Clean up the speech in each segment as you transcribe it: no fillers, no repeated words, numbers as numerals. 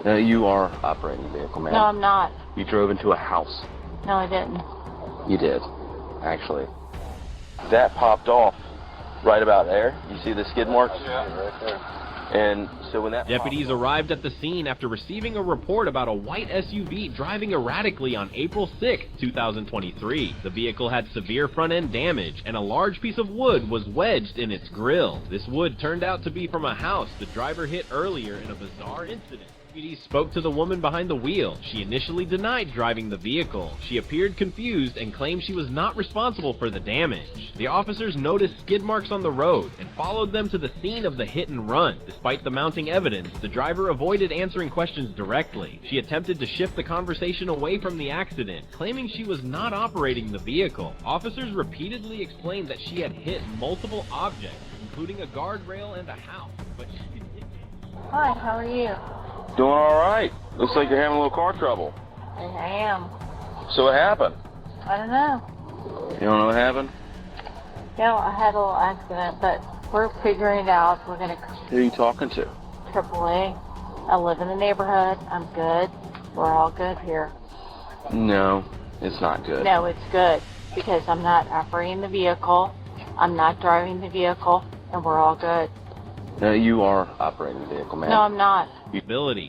You are operating the vehicle, ma'am. No, I'm not. You drove into a house. No, I didn't. You did, actually. That popped off right about there. You see the skid marks? Yeah, right there. And so when that Deputies arrived at the scene after receiving a report about a white SUV driving erratically on April 6, 2023. The vehicle had severe front-end damage, and a large piece of wood was wedged in its grille. This wood turned out to be from a house the driver hit earlier in a bizarre incident. Deputies spoke to the woman behind the wheel. She initially denied driving the vehicle. She appeared confused and claimed she was not responsible for the damage. The officers noticed skid marks on the road and followed them to the scene of the hit and run. Despite the mounting evidence, the driver avoided answering questions directly. She attempted to shift the conversation away from the accident, claiming she was not operating the vehicle. Officers repeatedly explained that she had hit multiple objects, including a guardrail and a house, but she didn't hit anything. Hi, how are you? Doing all right. Looks like you're having a little car trouble. I am. So what happened? I don't know. You don't know what happened? Yeah, I had a little accident, but we're figuring it out. We're going to Who are you talking to? AAA. I live in the neighborhood. I'm good. We're all good here. No, it's not good. No, it's good because I'm not operating the vehicle. I'm not driving the vehicle, and we're all good. No, you are operating the vehicle, ma'am. No, I'm not.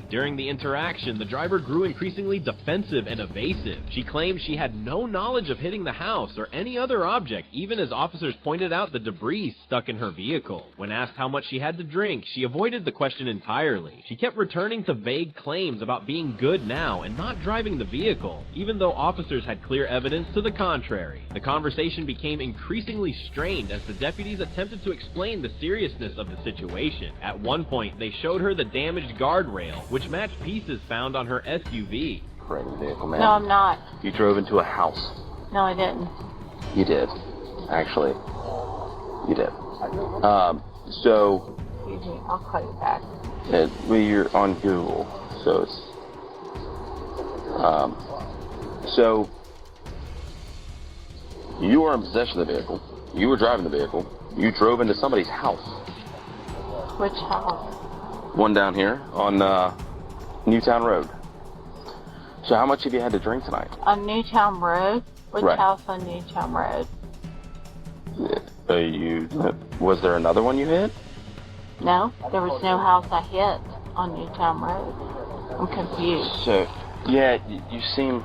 During the interaction, the driver grew increasingly defensive and evasive. She claimed she had no knowledge of hitting the house or any other object, even as officers pointed out the debris stuck in her vehicle. When asked how much she had to drink, she avoided the question entirely. She kept returning to vague claims about being good now and not driving the vehicle, even though officers had clear evidence to the contrary. The conversation became increasingly strained as the deputies attempted to explain the seriousness of the situation. At one point, they showed her the damaged guardrail, which matched pieces found on her SUV. Operating the vehicle, ma'am. No, I'm not. You drove into a house. No, I didn't. You did, actually. You did. So Excuse me. I'll call you back. well, you're on Google, so it's so you were in possession of the vehicle. You were driving the vehicle. You drove into somebody's house. Which house? One down here on Newtown Road. So how much have you had to drink tonight? On Newtown Road? Which Right. house on Newtown Road? Was there another one you hit? No, there was no house I hit on Newtown Road. I'm confused. So, yeah, you seem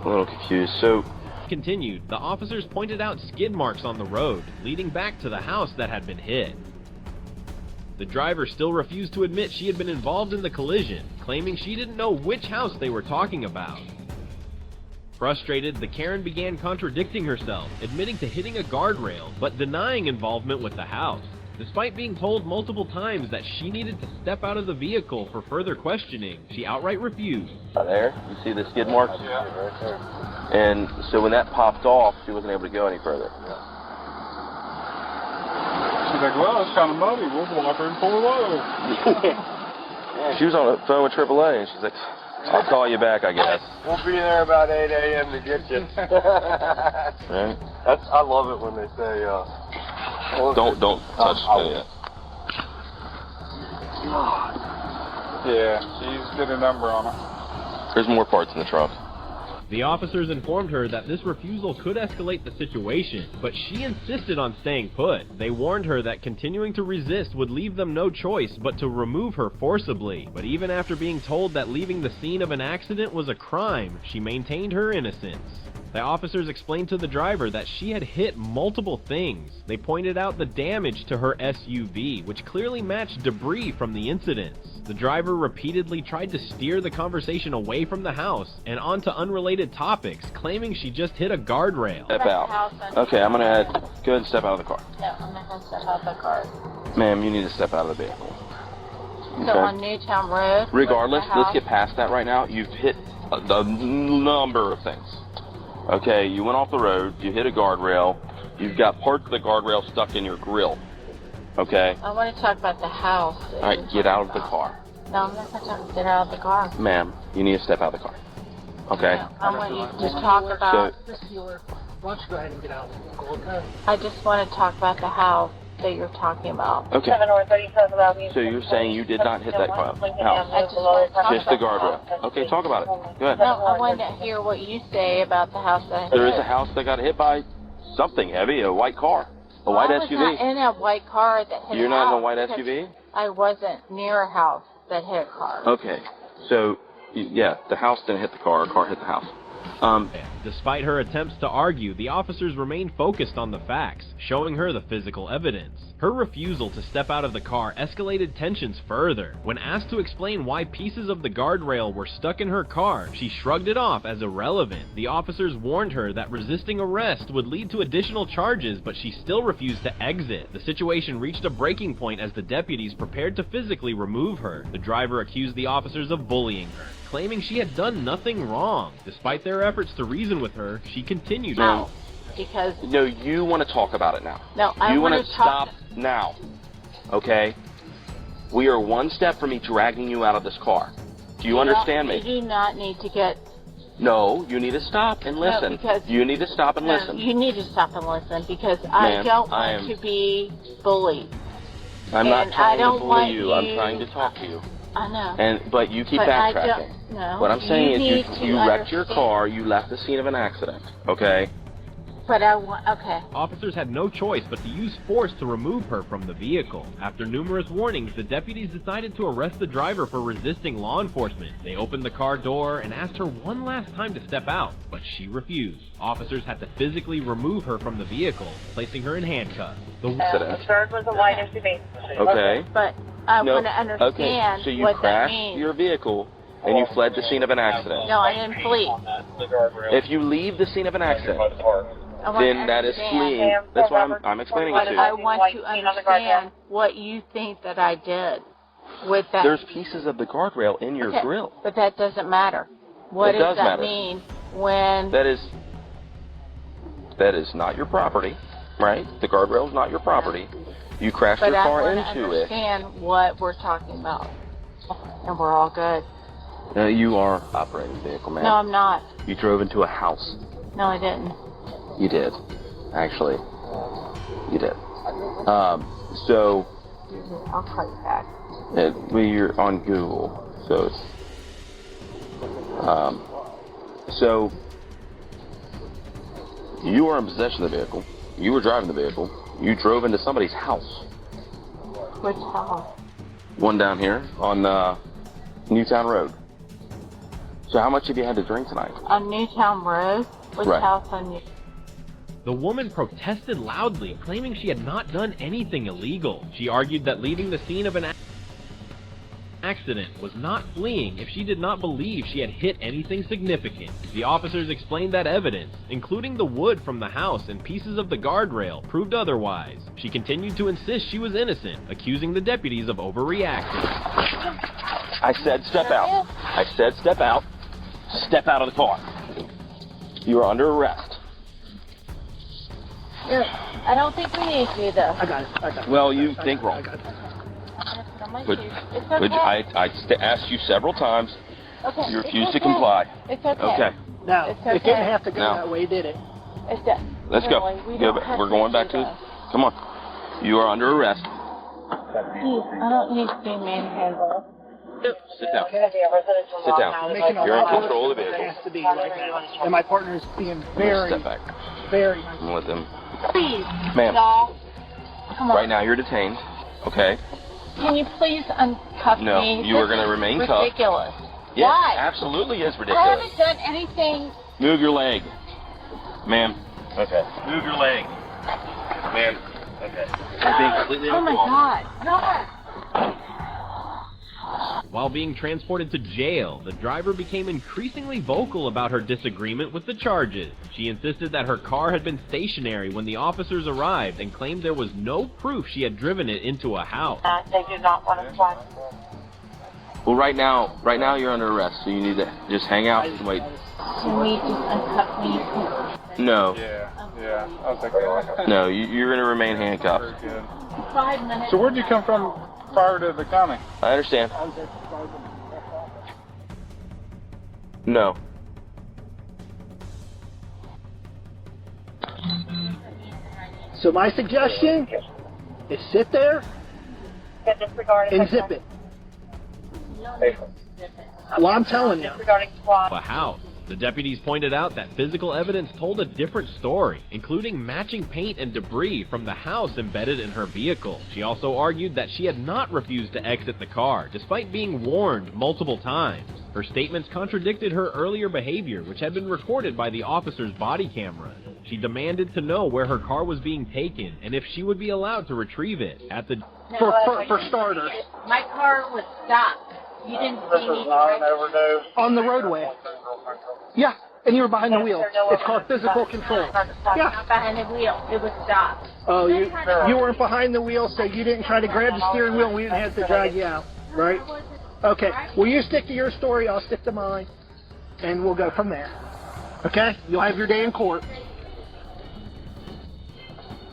a little confused. So, Continued, the officers pointed out skid marks on the road, leading back to the house that had been hit. The driver still refused to admit she had been involved in the collision, claiming she didn't know which house they were talking about. Frustrated, the Karen began contradicting herself, admitting to hitting a guardrail, but denying involvement with the house. Despite being told multiple times that she needed to step out of the vehicle for further questioning, she outright refused. there, you see the skid marks? Yeah, right there. And so when that popped off, she wasn't able to go any further. She's like, well, it's kind of muddy. We'll go up here and pull her low. She was on the phone with AAA, and she's like, I'll call you back, I guess. We'll be there about 8 a.m. to get you. Right? I love it when they say, Don't touch any of that. yeah, she's got a number on her. There's more parts in the trunk. The officers informed her that this refusal could escalate the situation, but she insisted on staying put. They warned her that continuing to resist would leave them no choice but to remove her forcibly. But even after being told that leaving the scene of an accident was a crime, she maintained her innocence. The officers explained to the driver that she had hit multiple things. They pointed out the damage to her SUV, which clearly matched debris from the incidents. The driver repeatedly tried to steer the conversation away from the house and onto unrelated topics, claiming she just hit a guardrail. Step out. Okay, I'm gonna go ahead and step out of the car. No, I'm not going to step out the car. Ma'am, you need to step out of the vehicle. So on Newtown Road? Regardless, where's the let's house? get past that right now. You've hit a number of things. Okay, you went off the road, you hit a guardrail, you've got parts of the guardrail stuck in your grill. Okay? I want to talk about the house. Alright, get out of the car. No, I'm not going to get out of the car. Ma'am, you need to step out of the car. Okay? I want you to talk about... Mr. Bueller, why don't you go ahead and get out of the vehicle, okay? I just want to talk about the house. that you're talking about. Okay. So you're saying you did not hit that house? I just want to talk Just the about guardrail. Okay, talk about it. Go ahead. No, I wanted to hear what you say about the house that I There is hit. a house that got hit by something heavy, a white car, a white I was not SUV. in a white car that hit You're a not in a house white because SUV? I wasn't near a house that hit a car. Okay. So, yeah, the house didn't hit the car hit the house. Despite her attempts to argue, the officers remained focused on the facts, showing her the physical evidence. Her refusal to step out of the car escalated tensions further. When asked to explain why pieces of the guardrail were stuck in her car, she shrugged it off as irrelevant. The officers warned her that resisting arrest would lead to additional charges, but she still refused to exit. The situation reached a breaking point as the deputies prepared to physically remove her. The driver accused the officers of bullying her, claiming she had done nothing wrong. Despite their efforts to reason with her, she continued. No, because No, you want to talk about it now. no, I You want want to to talk. stop now. Okay? We are one step from me dragging you out of this car. Do you understand me? You do not need to get. No, you need to stop and listen. because- You need to stop and No, listen. you need to stop and listen because I Ma'am, don't I want am- to be bullied. I'm not and I trying to don't bully want you. I'm you- trying to talk to you. I know. But you keep But I backtracking. don't- no, What I'm saying you need is to you wrecked your understand. car, you left the scene of an accident, okay? But I want. Okay. Officers had no choice but to use force to remove her from the vehicle. After numerous warnings, the deputies decided to arrest the driver for resisting law enforcement. They opened the car door and asked her one last time to step out, but she refused. Officers had to physically remove her from the vehicle, placing her in handcuffs. Accident. Third was a white SUV. Okay. But I No. want to understand Okay, so you what that crashed means. your vehicle and you fled the scene of an accident. No, I didn't flee. If you leave the scene of an accident, I want to then that is understand. fleeing. That's why I'm explaining it to I you. want to understand what you think that I did with that. There's pieces of the guardrail in your Okay, grill. But that doesn't matter. What It does does that matter. mean when? That is not your property, right? The guardrail is not your property. You crashed But your I car want to into it. understand what we're talking about, and we're all good. You are operating the vehicle, man. No, I'm not. You drove into a house. No, I didn't. You did. Actually. You did. So, I'll call you back. we're on Google, so it's, so, you were in possession of the vehicle. You were driving the vehicle. You drove into somebody's house. Which house? One down here on Newtown Road. So how much have you had to drink tonight? On Newtown Road? Which Right. house on Newtown? The woman protested loudly, claiming she had not done anything illegal. She argued that leaving the scene of an accident was not fleeing if she did not believe she had hit anything significant. The officers explained that evidence, including the wood from the house and pieces of the guardrail, proved otherwise. She continued to insist she was innocent, accusing the deputies of overreacting. I said step out. I said step out. Step out of the car. You are under arrest. I don't think we need you, though. I got it. Well, you think wrong. But, It's okay. I asked you several times. Okay, You it's refused to okay. comply. It's okay. Okay. No, It's it okay. didn't have to go No. that way, did it? It's that, Let's go. really, we Go don't back. have We're to going do back to. that. Come on. You are under arrest. Please, I don't need to be manhandled. Sit down. Okay. Sit down. I'm making a You're in lot of control of the work as it vehicle. has to be right now. And my partner is being very, Step back. very nice. I'm gonna let them. Please, Ma'am. stop. Come on. Right now, you're detained. Okay. Can you please uncuff No, me? you are This gonna is remain cuffed. ridiculous. Yes, Why? absolutely is I ridiculous. haven't done anything. Move your leg. Ma'am. Okay. Move your leg. Ma'am. Okay. You're being completely Oh my uncooperative. God. While being transported to jail, the driver became increasingly vocal about her disagreement with the charges. She insisted that her car had been stationary when the officers arrived and claimed there was no proof she had driven it into a house. They do not want to fly. Well, right now you're under arrest, so you need to just hang out and wait. Can we just uncuff me? No, Yeah. I was like, no, you're gonna remain handcuffed. very good. 5 minutes. So where'd you come from prior to the county? I understand. No. So my suggestion, is sit there Get disregarded. and zip it. Well, I'm telling you. Disregarding squad. A house. The deputies pointed out that physical evidence told a different story, including matching paint and debris from the house embedded in her vehicle. She also argued that she had not refused to exit the car, despite being warned multiple times. Her statements contradicted her earlier behavior, which had been recorded by the officer's body camera. She demanded to know where her car was being taken and if she would be allowed to retrieve it. At the For starters, My car was stopped. You didn't see me. on the roadway. Yeah, and you were behind the wheel. It's called physical control. Yeah. Not behind the wheel. It was stopped. Oh, you weren't behind the wheel, so you didn't try to grab the steering wheel and we didn't have to drag you out, right? Okay. Well, you stick to your story, I'll stick to mine, and we'll go from there. Okay? You'll have your day in court.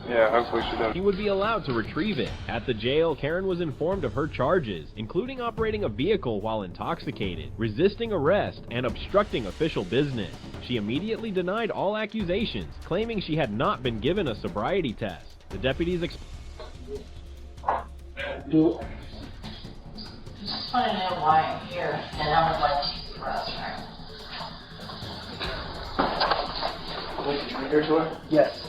Yeah, hopefully she does. He would be allowed to retrieve it. At the jail, Karen was informed of her charges, including operating a vehicle while intoxicated, resisting arrest, and obstructing official business. She immediately denied all accusations, claiming she had not been given a sobriety test. The deputies Just want to know why I'm here, and I would like to use the restroom. Did you read her to her? Yes.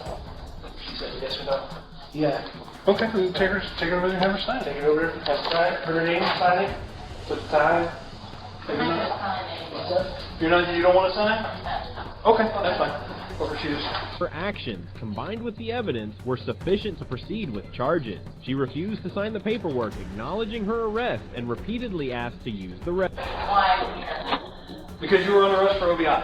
She said yes or no? Yeah. Okay, we can take her over there and have her sign. Take it over, have to sign it, put her name, sign it, put the time. I'm not signing it. You don't want to sign? Okay, that's fine. Over to you. Her actions, combined with the evidence, were sufficient to proceed with charges. She refused to sign the paperwork acknowledging her arrest and repeatedly asked to use the restroom. Why I'm here? Because you were under arrest for OBI.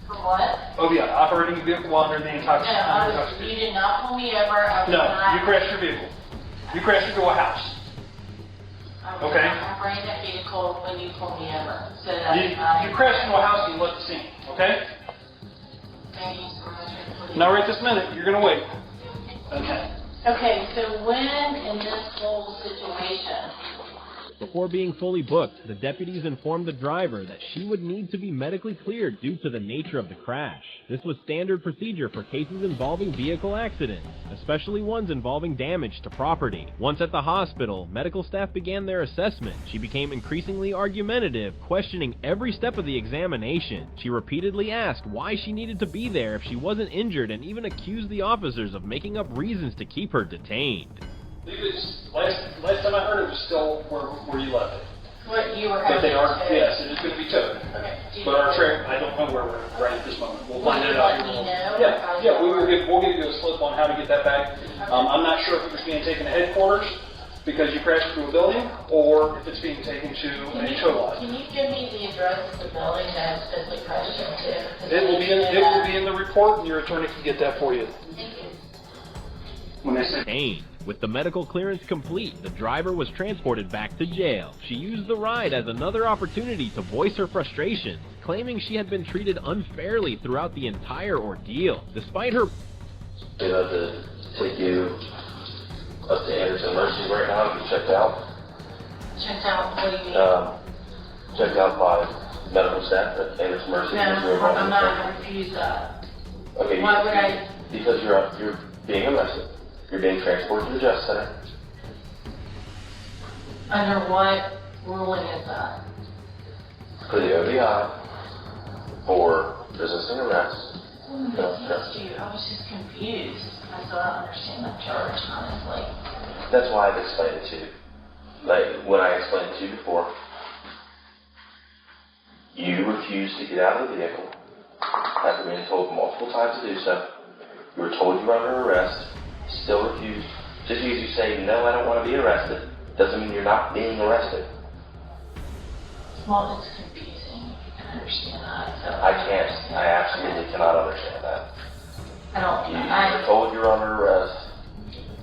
For what? OBI, operating a vehicle while under the No, you intoxication. did not pull me over. I was No, not, you crashed your vehicle. You crashed into a house. I was okay. not operating that vehicle when you pulled me over. So that is not You crashed into a house and you left the scene, okay? Thank you so much for putting Now right this minute, you're gonna wait. Okay. Okay, so when in this whole situation, Before being fully booked, the deputies informed the driver that she would need to be medically cleared due to the nature of the crash. This was standard procedure for cases involving vehicle accidents, especially ones involving damage to property. Once at the hospital, medical staff began their assessment. She became increasingly argumentative, questioning every step of the examination. She repeatedly asked why she needed to be there if she wasn't injured and even accused the officers of making up reasons to keep her detained. Last time I heard it was still where you left it. what you were But they are, having to- yes, it is going to be towed. Okay. Do you But our know- trailer, I don't know where we're right at this moment. We'll Will find you it out. let me know? Yeah, we'll give you a slip on how to get that back. I'm not sure if it was being taken to headquarters because you crashed into a building, or if it's being taken to a tow lot. Can you give me the address of the building that it's physically crashed into? It will be in the report, and your attorney can get that for you. Thank you. When they say Detained. With the medical clearance complete, the driver was transported back to jail. She used the ride as another opportunity to voice her frustration, claiming she had been treated unfairly throughout the entire ordeal. Despite her They have to take you up to Anderson Mercy right now to be checked out. Checked out, what do you mean? Checked out by medical staff at Anderson Mercy. No, I'm not, I refuse that. Okay, Why would I? Because you're being arrested. You're being transported to the Justice Center. Under what ruling is that? For the ODI, for resisting arrest. I was just confused. I still don't understand the charge, honestly. That's why I've explained it to you. Like, when I explained it to you before, you refused to get out of the vehicle after being told multiple times to do so. You were told you were under arrest, still refused. Just because you say, no, I don't want to be arrested, doesn't mean you're not being arrested. Well, it's confusing. I can understand that. So I can't. I absolutely cannot understand that. I don't. You were told you were under arrest.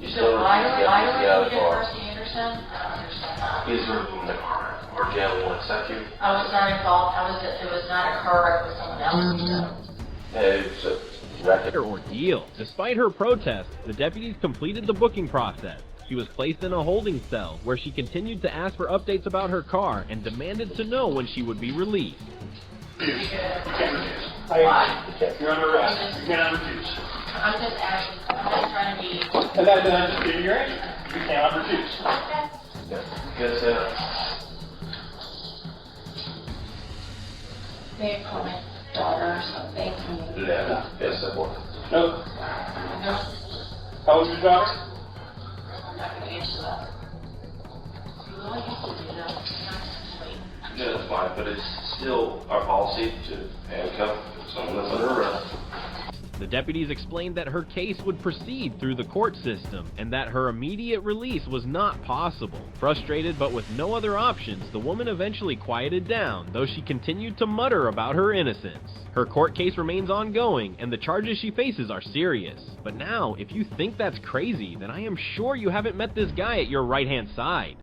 You still So why refused to are get we out of the at car. Mercy Anderson? I don't understand that. Please remove the car. Or jail will accept you. I was not involved. It was not a car. It was someone else. It's a record. ordeal. Despite her protest, the deputies completed the booking process. She was placed in a holding cell where she continued to ask for updates about her car and demanded to know when she would be released. you can't refuse. Why? You're under arrest. You cannot refuse. I'm just asking. I'm just trying to be. And I'm just giving your answer. You cannot refuse. Yes, They call my daughter or something. Yes, sir. No. No, How old is your daughter? I'm not going to answer that. You really have to do that. Wait. No, that's fine, but it's still our policy to handcuff someone that's under arrest. The deputies explained that her case would proceed through the court system and that her immediate release was not possible. Frustrated but with no other options, the woman eventually quieted down, though she continued to mutter about her innocence. Her court case remains ongoing, and the charges she faces are serious. But now, if you think that's crazy, then I am sure you haven't met this guy at your right-hand side.